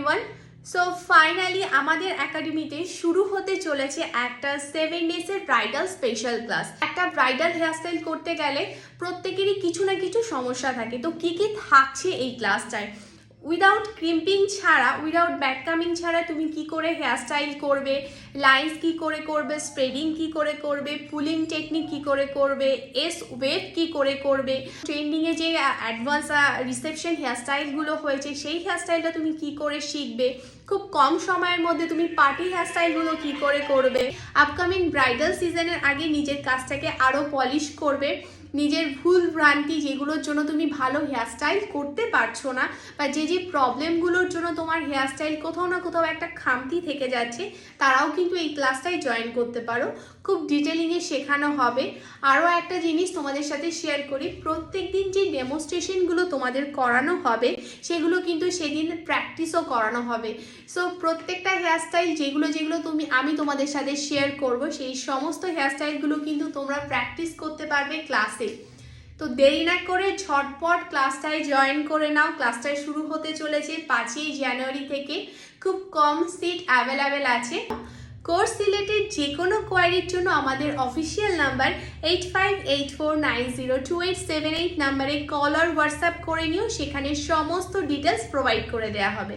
Everyone. So finally আমাদের একাডেমিতে শুরু হতে চলেছে একটা 7 ডেজের ব্রাইডাল স্পেশাল ক্লাস। একটা ব্রাইডাল হেয়ারস্টাইল করতে গেলে প্রত্যেকেরই কিছু না কিছু সমস্যা থাকে। তো কি কি থাকছে এই ক্লাসটায়, উইদাউট ক্রিম্পিং ছাড়া, উইদাউট ব্যাক কামিং ছাড়া তুমি কি করে হেয়ারস্টাইল করবে, লাইন্স কি করে করবে, স্প্রেডিং কি করে করবে, পুলিং টেকনিক কি করে করবে, এস ওয়েভ কি করে করবে, ট্রেন্ডিংয়ে যে অ্যাডভান্স রিসেপশন হেয়ারস্টাইলগুলো হয়েছে সেই হেয়ারস্টাইলটা তুমি কি করে শিখবে, খুব কম সময়ের মধ্যে তুমি পার্টি হেয়ারস্টাইলগুলো কি করে করবে, আপকামিং ব্রাইডাল সিজনের আগে নিজের কাজটাকে আরও পলিশ করবে, নিজের ভুল ভ্রান্তি যেগুলোর জন্য তুমি ভালো হেয়ারস্টাইল করতে পারছো না বা যে যে প্রবলেমগুলোর জন্য তোমার হেয়ারস্টাইল কোথাও না কোথাও একটা খামতি থেকে যাচ্ছে, তারাও কিন্তু এই ক্লাসটায় জয়েন করতে পারো। খুব ডিটেলিংয়ে শেখানো হবে। আরও একটা জিনিস তোমাদের সাথে শেয়ার করি, প্রত্যেক দিন যে ডেমনস্ট্রেশনগুলো তোমাদের করানো হবে সেগুলো কিন্তু সেদিন প্র্যাকটিসও করানো হবে। সো প্রত্যেকটা হেয়ারস্টাইল যেগুলো যেগুলো আমি তোমাদের সাথে শেয়ার করব, সেই সমস্ত হেয়ারস্টাইলগুলো কিন্তু তোমরা প্র্যাকটিস করতে পারবে ক্লাসে। তো দেরি না করে ঝটপট ক্লাসটায় জয়েন করে নাও। ক্লাসটায় শুরু হতে চলেছে 5ই জানুয়ারি থেকে। খুব কম সিট অ্যাভেলেবেল আছে। কোর্স রিলেটেড যে কোনো কোয়ারির জন্য আমাদের অফিসিয়াল নাম্বার 8584902878 নাম্বারে কল আর হোয়াটসঅ্যাপ করে নিও, সেখানে সমস্ত ডিটেলস প্রোভাইড করে দেওয়া হবে।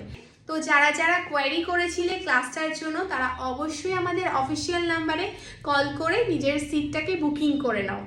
তো যারা যারা কোয়ারি করেছিলে ক্লাসটার জন্য তারা অবশ্যই আমাদের অফিসিয়াল নাম্বারে কল করে নিজের সিটটাকে বুকিং করে নাও।